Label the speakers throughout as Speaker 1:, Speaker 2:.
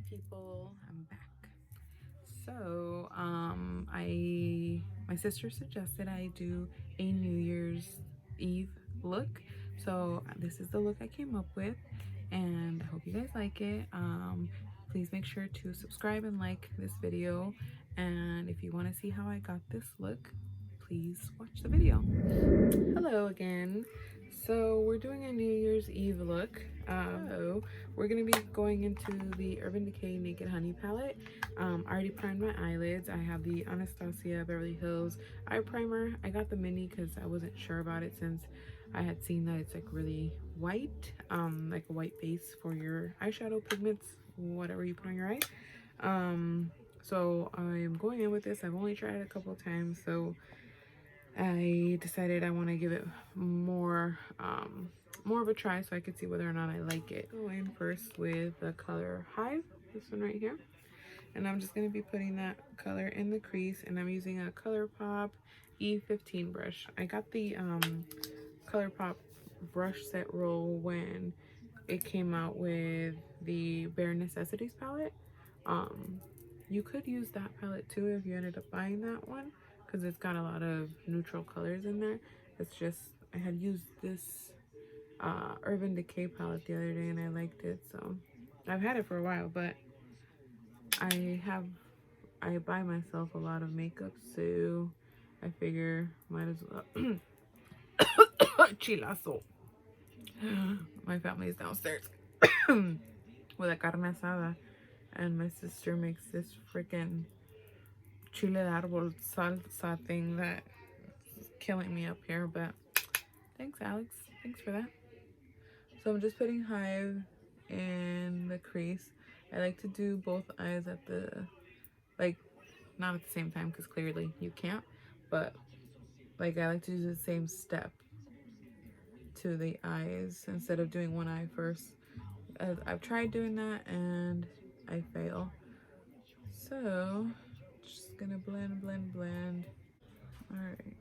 Speaker 1: People, I'm back. So my sister suggested I do a New Year's Eve look, so this is the look I came up with, and I hope you guys like it. Please make sure to subscribe and like this video, and if you want to see how I got this look, please watch the video. Hello again. So we're doing a New Year's Eve look. So we're gonna be going into the Urban Decay Naked Honey palette. I already primed my eyelids. I have the Anastasia Beverly Hills eye primer. I got the mini because I wasn't sure about it since I had seen that it's like really white, like a white base for your eyeshadow pigments, whatever you put on your eye. So I'm going in with this. I've only tried it a couple of times, so I decided I want to give it more of a try so I could see whether or not I like it. Go in first with the color Hive, this one right here, and I'm just going to be putting that color in the crease, and I'm using a ColourPop E15 brush. I got the ColourPop brush set roll when it came out with the Bare Necessities palette. You could use that palette too if you ended up buying that one, because it's got a lot of neutral colors in there. It's just, I had used this Urban Decay palette the other day and I liked it, so I've had it for a while, but I buy myself a lot of makeup, so I figure might as well. Chilazo. My family is downstairs with a carne asada, and my sister makes this freaking chile de árbol salsa thing that is killing me up here, but thanks, Alex. Thanks for that. So I'm just putting Hive in the crease. I like to do both eyes at the, like, not at the same time because clearly you can't, but like I like to do the same step to the eyes instead of doing one eye first. I've tried doing that and I fail. So just gonna blend. All right.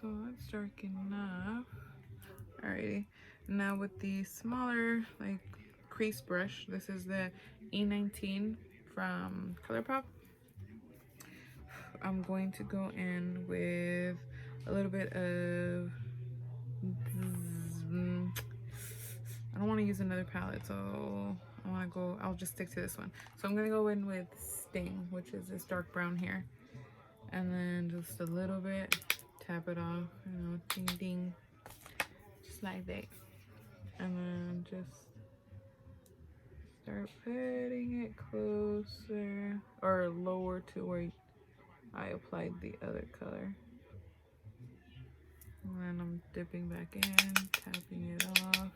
Speaker 1: So that's dark enough. Alrighty. Now with the smaller like crease brush, this is the E19 from ColourPop. I'm going to go in with a little bit of, I don't want to use another palette, so I'll just stick to this one. So I'm gonna go in with Sting, which is this dark brown here, and then just a little bit, tap it off, you know, ding ding, just like that, and then just start putting it closer or lower to where I applied the other color. And then I'm dipping back in, tapping it off.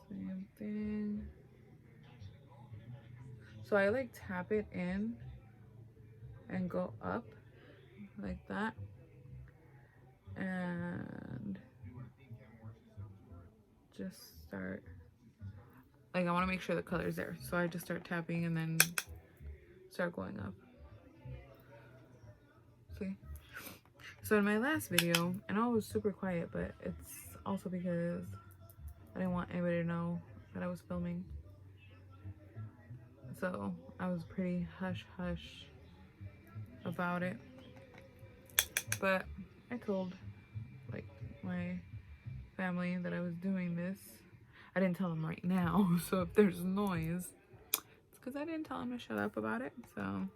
Speaker 1: Same thing. So I like tap it in and go up like that. And just start, like I want to make sure the color's there. So I just start tapping and then start going up. See? So in my last video, I know it was super quiet, but it's also because I didn't want anybody to know that I was filming. So I was pretty hush about it. But I told like my family that I was doing this. I didn't tell them right now, so if there's noise, it's because I didn't tell them to shut up about it. So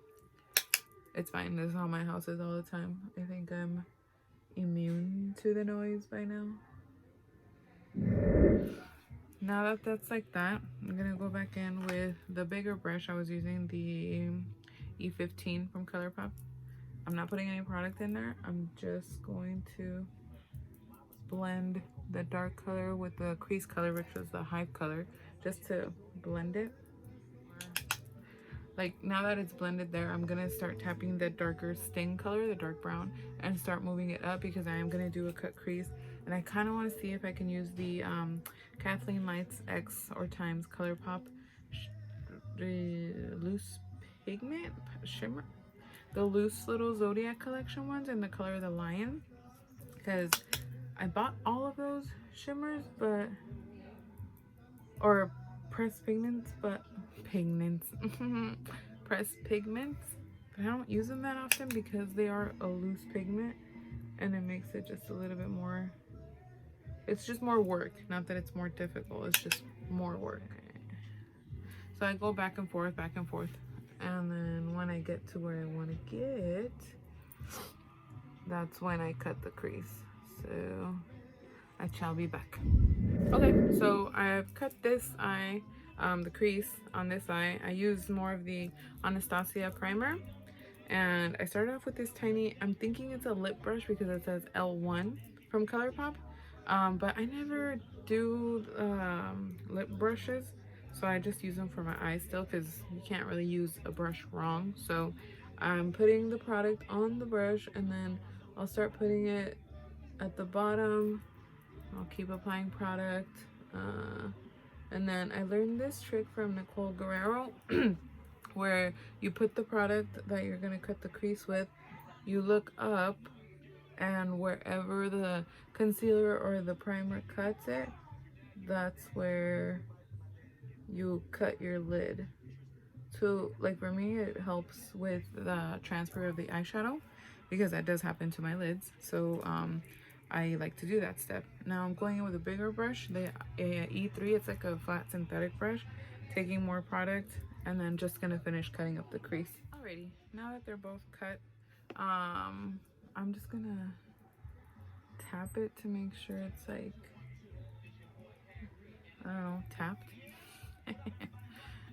Speaker 1: it's fine. This is how my house is all the time. I think I'm immune to the noise by now. Now that that's like that, I'm gonna go back in with the bigger brush. I was using the E15 from ColourPop. I'm not putting any product in there. I'm just going to blend the dark color with the crease color, which is the Hive color, just to blend it. Like now that it's blended there, I'm gonna start tapping the darker Sting color, the dark brown, and start moving it up because I am gonna do a cut crease, and I kind of want to see if I can use the Kathleenlights X or Times ColourPop loose pigment shimmer, the loose little Zodiac collection ones in the color of the lion, because I bought all of those shimmers, but or pressed pigments, but pressed pigments. But I don't use them that often because they are a loose pigment, and it makes it just a little bit more. It's just more work. Not that it's more difficult. It's just more work. So I go back and forth, and then when I get to where I want to get, that's when I cut the crease. So I shall be back. Okay, so I've cut this eye, the crease on this eye. I used more of the Anastasia primer, and I started off with this tiny, I'm thinking it's a lip brush because it says L1 from Colourpop, but I never do lip brushes, so I just use them for my eyes still because you can't really use a brush wrong. So I'm putting the product on the brush, and then I'll start putting it at the bottom. I'll keep applying product, and then I learned this trick from Nicole Guerrero where you put the product that you're gonna cut the crease with, you look up, and wherever the concealer or the primer cuts it, that's where you cut your lid. So like for me, it helps with the transfer of the eyeshadow because that does happen to my lids. So I like to do that step. Now I'm going in with a bigger brush, the E3. It's like a flat synthetic brush, taking more product, and then just gonna finish cutting up the crease. Alrighty, now that they're both cut, I'm just gonna tap it to make sure it's like, I don't know, tapped.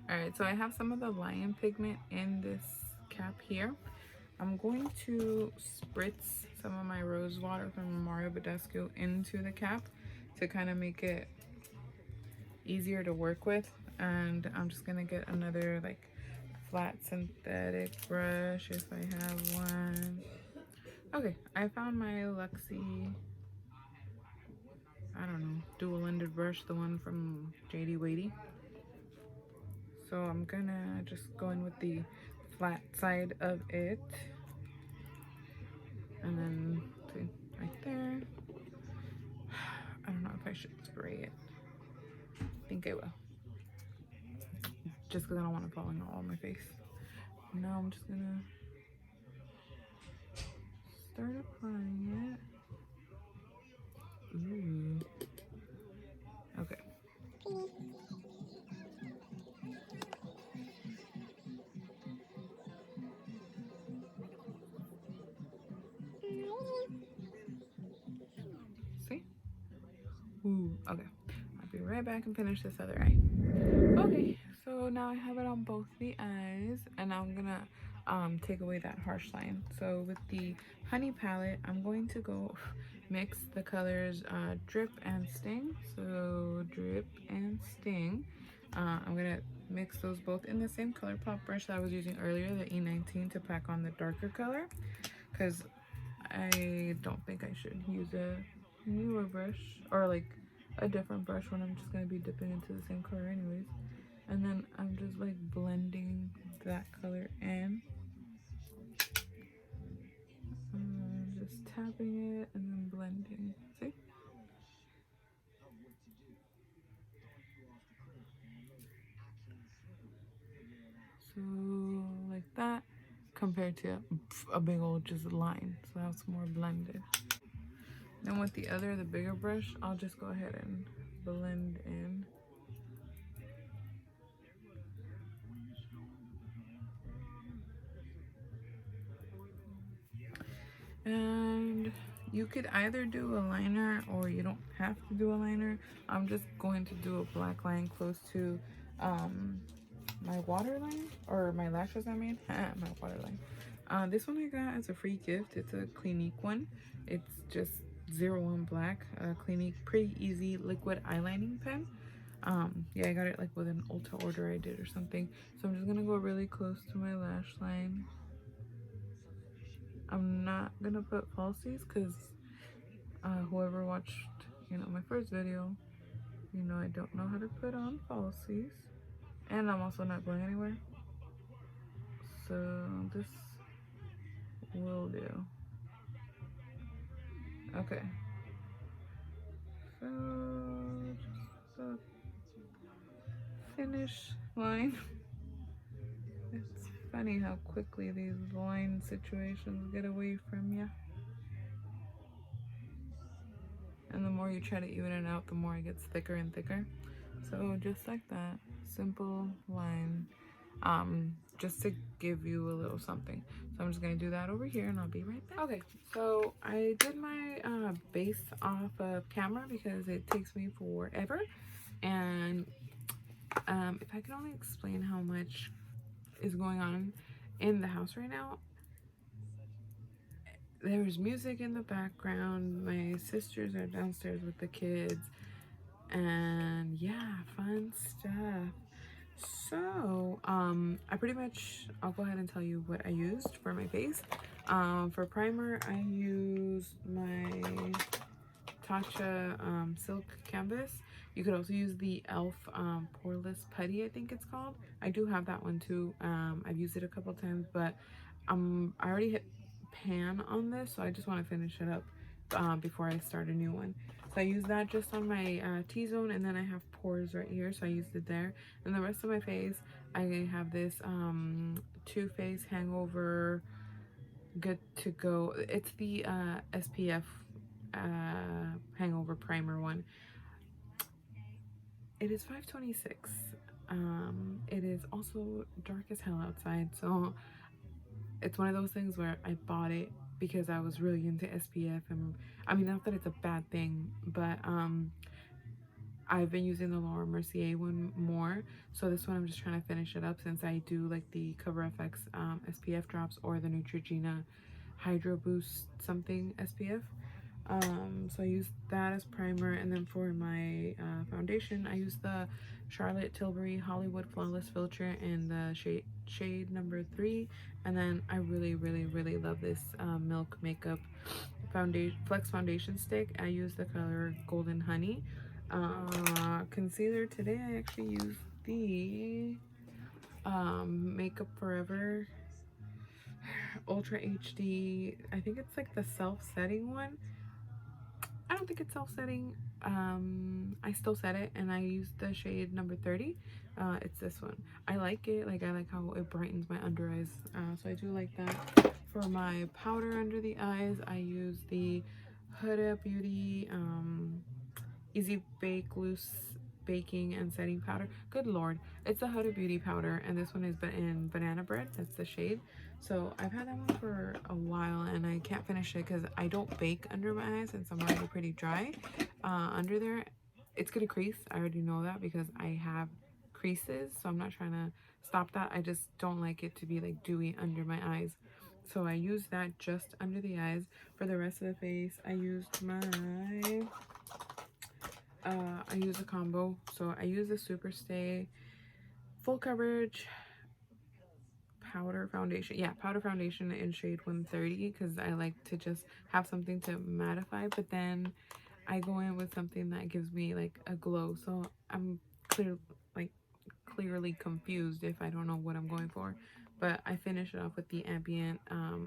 Speaker 1: Alright, so I have some of the lion pigment in this cap here. I'm going to spritz some of my rose water from Mario Badescu into the cap to kind of make it easier to work with. And I'm just gonna get another like flat synthetic brush if I have one. Okay, I found my Luxie, I don't know, dual-ended brush, the one from JD Wadey. So I'm gonna just go in with the flat side of it, and then see, right there. I don't know if I should spray it. I think I will, just because I don't want to fall in all on my face. Now I'm just gonna start applying it. Ooh. Okay. See? Ooh, okay. I'll be right back and finish this other eye. Okay, so now I have it on both the eyes, and now I'm gonna take away that harsh line. So with the honey palette, I'm going to go mix the colors Drip and Sting. So Drip and Sting. I'm gonna mix those both in the same Colourpop brush that I was using earlier, the E19, to pack on the darker color, because I don't think I should use a newer brush or like a different brush when I'm just gonna be dipping into the same color anyways. And then I'm just like blending that color in, just tapping it and then blending. See? So like that, compared to a big old just line. So that's more blended. Then with the other, the bigger brush, I'll just go ahead and blend in. And you could either do a liner or you don't have to do a liner. I'm just going to do a black line close to my waterline, or my lashes, I mean. My waterline. This one I got as a free gift. It's a Clinique one. It's just 01 black. Clinique Pretty Easy Liquid Eyelining Pen. Yeah, I got it like with an Ulta order I did or something. So I'm just gonna go really close to my lash line. I'm not gonna put falsies because whoever watched, you know, my first video, you know I don't know how to put on falsies, and I'm also not going anywhere, so this will do. Okay, so just finish line. It's funny how quickly these line situations get away from you. And the more you try to even it out, the more it gets thicker and thicker. So just like that, simple line, just to give you a little something. So I'm just gonna do that over here and I'll be right back. Okay, so I did my base off of camera because it takes me forever. And if I could only explain how much is going on in the house right now. There's music in the background. My sisters are downstairs with the kids. And yeah, fun stuff. So, I pretty much, I'll go ahead and tell you what I used for my face. For primer, I used my Tatcha Silk Canvas. You could also use the e.l.f. Poreless Putty, I think it's called. I do have that one too. I've used it a couple times, but I already hit pan on this, so I just want to finish it up before I start a new one. So I use that just on my T-zone, and then I have pores right here, so I used it there. And the rest of my face, I have this Too Faced Hangover Good to Go. It's the SPF Hangover Primer one. It is 526. It is also dark as hell outside, so it's one of those things where I bought it because I was really into SPF, and I mean, not that it's a bad thing, but I've been using the Laura Mercier one more, so this one I'm just trying to finish it up since I do like the CoverFX SPF drops or the Neutrogena Hydro Boost something SPF. So I use that as primer, and then for my foundation, I use the Charlotte Tilbury Hollywood Flawless Filter in the shade number 3, and then I really love this Milk Makeup foundation Flex foundation stick. I use the color Golden Honey. Concealer today, I actually used the Makeup Forever Ultra HD. I think it's like the Self Setting one. I don't think it's self-setting. I still set it, and I used the shade number 30. It's this one. I like it. Like, I like how it brightens my under eyes. So I do like that. For my powder under the eyes, I use the Huda Beauty Easy Bake Loose Baking and Setting Powder. Good lord, it's a Huda Beauty powder, and this one is in Banana Bread. That's the shade. So I've had that one for a while, and I can't finish it because I don't bake under my eyes since I'm already pretty dry under there. It's gonna crease. I already know that because I have creases, so I'm not trying to stop that. I just don't like it to be like dewy under my eyes. So I use that just under the eyes. For the rest of the face, I used my I use a combo. So I use the Superstay Full Coverage powder foundation. Yeah, powder foundation in shade 130 because I like to just have something to mattify, but then I go in with something that gives me like a glow. So I'm clearly confused if I don't know what I'm going for. But I finish it off with the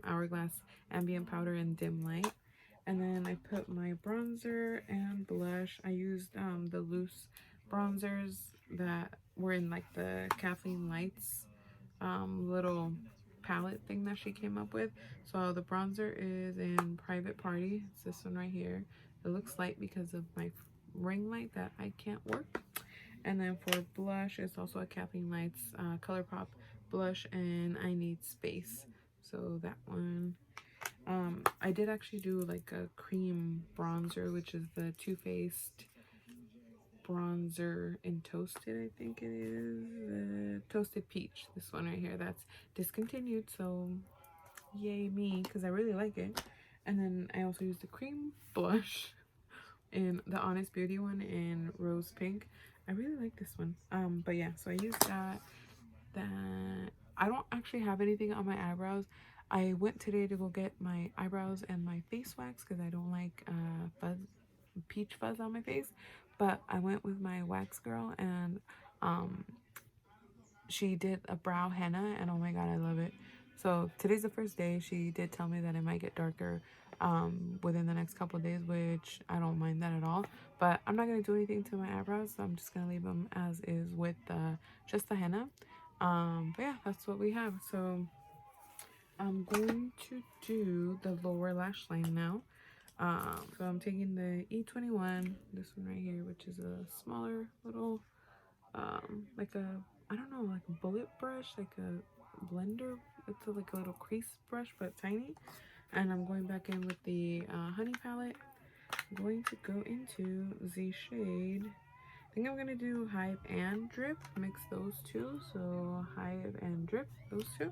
Speaker 1: Hourglass Ambient Powder in Dim Light. And then I put my bronzer and blush. I used the loose bronzers that were in like the Kathleenlights little palette thing that she came up with. So the bronzer is in Private Party. It's this one right here. It looks light because of my ring light that I can't work. And then for blush, it's also a Kathleenlights Colourpop blush, and I Need Space. So that one. I did actually do like a cream bronzer, which is the Too Faced bronzer in Toasted, I think it is. Toasted Peach. This one right here. That's discontinued, so yay me, because I really like it. And then I also used the cream blush in the Honest Beauty one in Rose Pink. I really like this one. But yeah, so I used that. I don't actually have anything on my eyebrows. I went today to go get my eyebrows and my face wax because I don't like peach fuzz on my face. But I went with my wax girl, and she did a brow henna, and oh my god, I love it. So today's the first day. She did tell me that it might get darker within the next couple of days, which I don't mind that at all. But I'm not going to do anything to my eyebrows, so I'm just going to leave them as is with just the henna. But yeah, that's what we have. So I'm going to do the lower lash line now. So I'm taking the E21, this one right here, which is a smaller little, like a, I don't know, like a bullet brush, like a blender. It's like a little crease brush, but tiny. And I'm going back in with the honey palette. I'm going to go into the shade. I think I'm going to do Hive and Drip. Mix those two. So Hive and Drip, those two.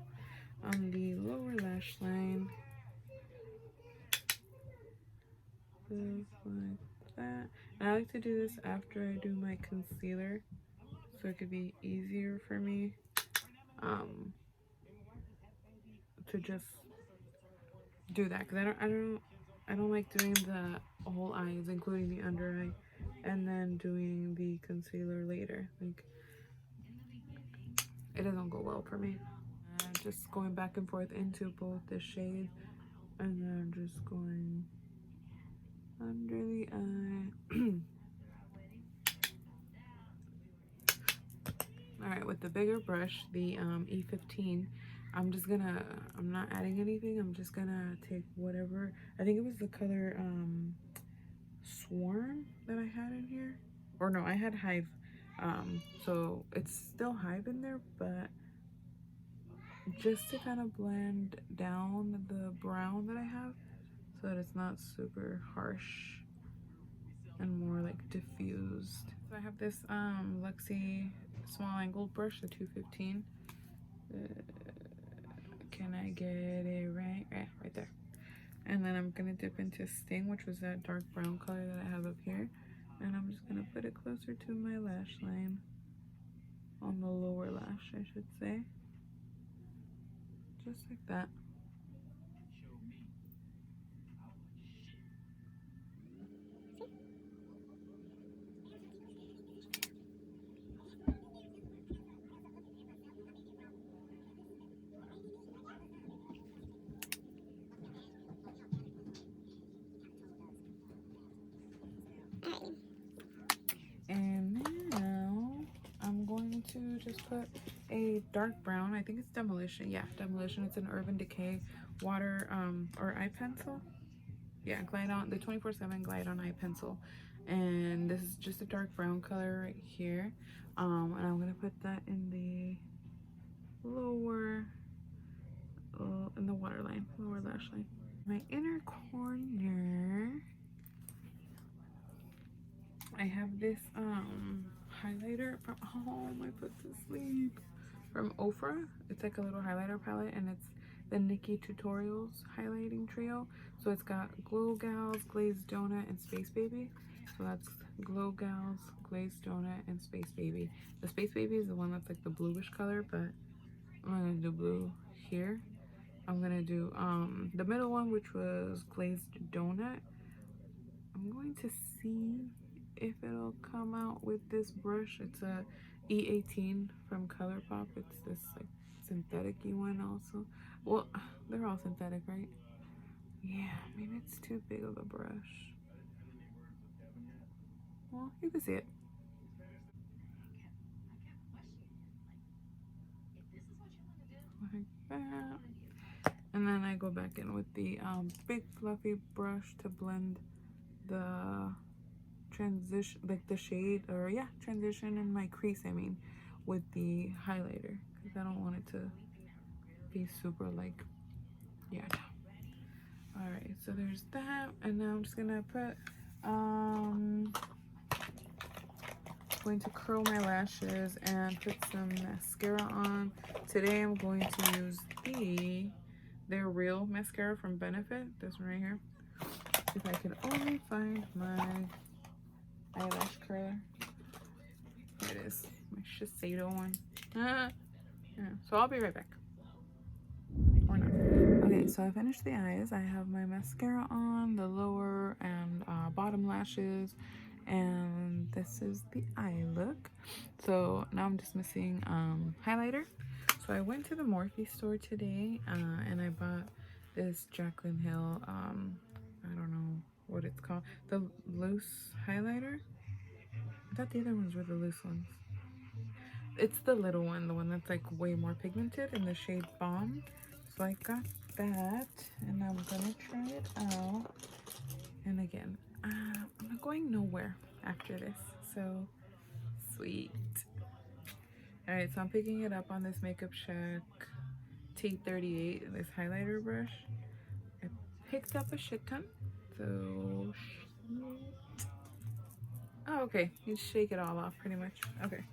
Speaker 1: On the lower lash line. Just like that. And I like to do this after I do my concealer, so it could be easier for me to just do that, because I don't like doing the whole eyes, including the under eye, and then doing the concealer later. Like, it doesn't go well for me. Just going back and forth into both the shades, and then just going under the eye. All right, with the bigger brush, the E15, I'm not adding anything. I'm just gonna take whatever, I think it was the color Swarm that I had in here. Or no, I had Hive. So it's still Hive in there, but just to kind of blend down the brown that I have so that it's not super harsh and more like diffused. So I have this Luxie small angled brush, the 215. Can I get it right? Right there. And then I'm gonna dip into Sting, which was that dark brown color that I have up here. And I'm just gonna put it closer to my lash line. On the lower lash, I should say. Just like that. And now I'm going to just put a dark brown. I think it's Demolition. Yeah, Demolition. It's an Urban Decay water or eye pencil. Yeah, Glide On, the 24/7 Glide On eye pencil. And this is just a dark brown color right here. And I'm gonna put that in the lower, in the waterline, lower lash line. My inner corner, I have this highlighter from, oh, my foot to sleep, from Ofra. It's like a little highlighter palette, and it's the Nikki Tutorials highlighting trio. So it's got Glow Gals, Glazed Donut, and Space Baby. So that's Glow Gals, Glazed Donut, and Space Baby. The Space Baby is the one that's like the bluish color, but I'm gonna do blue here. I'm gonna do the middle one, which was Glazed Donut. I'm going to see if it'll come out with this brush. It's a E18 from Colourpop. It's this like synthetic-y one also. Well, they're all synthetic, right? Yeah, maybe it's too big of a brush. Well, you can see it. Like that. And then I go back in with the big fluffy brush to blend the transition, like the shade, or yeah, transition in my crease, I mean, with the highlighter, because I don't want it to be super like, yeah. All right, so there's that. And now I'm just gonna put going to curl my lashes and put some mascara on. Today I'm going to use their Real mascara from Benefit, this one right here. If I can only find my eyelash curler. Here it is, my Shiseido one. Yeah, so I'll be right back. Or not. Okay, so I finished the eyes. I have my mascara on, the lower and bottom lashes, and this is the eye look. So now I'm just missing highlighter. So I went to the Morphe store today, and I bought this Jaclyn Hill, I don't know what it's called, the loose highlighter. I thought the other ones were the loose ones. It's the little one, the one that's like way more pigmented in the shade Balm. So I got that, and I'm gonna try it out. And again, I'm not going nowhere after this, so sweet. Alright, so I'm picking it up on this Makeup Shack T38, this highlighter brush. I picked up a shit ton, so oh, okay, you shake it all off pretty much. Okay,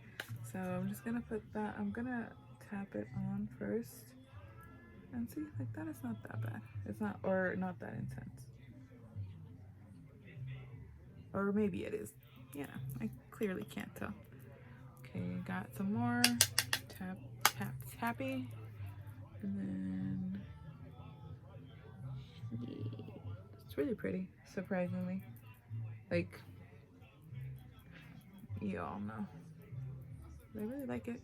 Speaker 1: so I'm just gonna put that, I'm gonna tap it on first, and see, like that is not that bad. It's not, or not that intense. Or maybe it is. Yeah, I clearly can't tell. Okay, got some more. Tap, tap, tappy. And then, yeah, it's really pretty, surprisingly. Like, you all know. I really like it.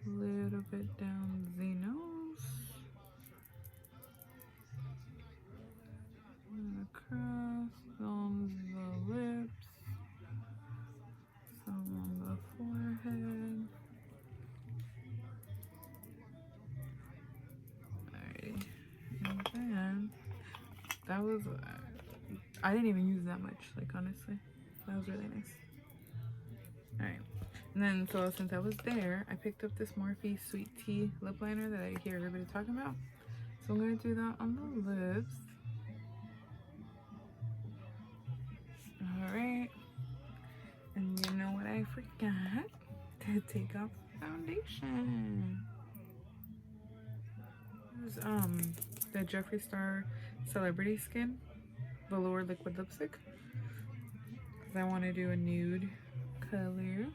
Speaker 1: A little bit down the nose. And across on the lips. Some on the forehead. Alright. And then, that was, I didn't even use that much, like honestly. That was really nice. Alright. And then, so since I was there, I picked up this Morphe Sweet Tea lip liner that I hear everybody talking about. So I'm going to do that on the lips. Alright. And you know what I forgot? To take off foundation. This is the Jeffree Star Celebrity Skin Velour Liquid Lipstick. Because I want to do a nude color.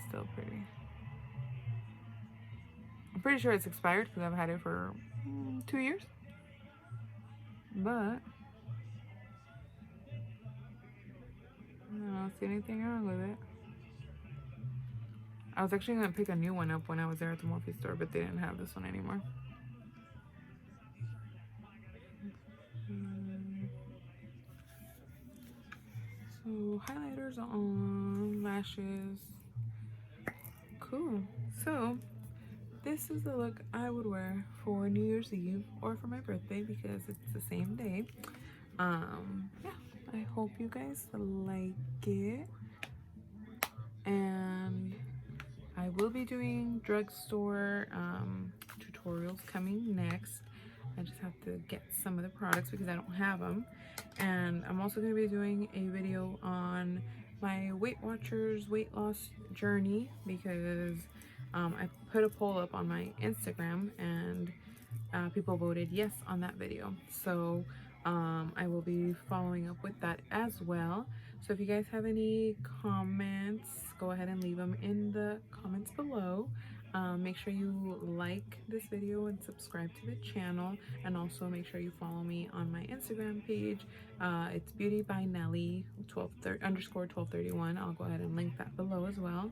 Speaker 1: Still pretty. I'm pretty sure it's expired because I've had it for 2 years. But I don't see anything wrong with it. I was actually going to pick a new one up when I was there at the Morphe store, but they didn't have this one anymore. So highlighters on, lashes. Cool. So this is the look I would wear for New Year's Eve or for my birthday because it's the same day. Yeah, I hope you guys like it. And I will be doing drugstore tutorials coming next. I just have to get some of the products because I don't have them. And I'm also going to be doing a video on my Weight Watchers weight loss journey because I put a poll up on my Instagram and people voted yes on that video. So I will be following up with that as well. So if you guys have any comments, go ahead and leave them in the comments below. Make sure you like this video and subscribe to the channel, and also make sure you follow me on my Instagram page. It's beauty by Nelly _1231. I'll go ahead and link that below as well.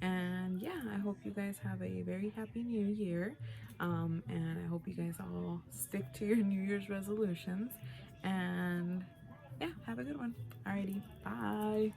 Speaker 1: And yeah, I hope you guys have a very happy new year, and I hope you guys all stick to your New Year's resolutions, and yeah, have a good one. Alrighty, bye.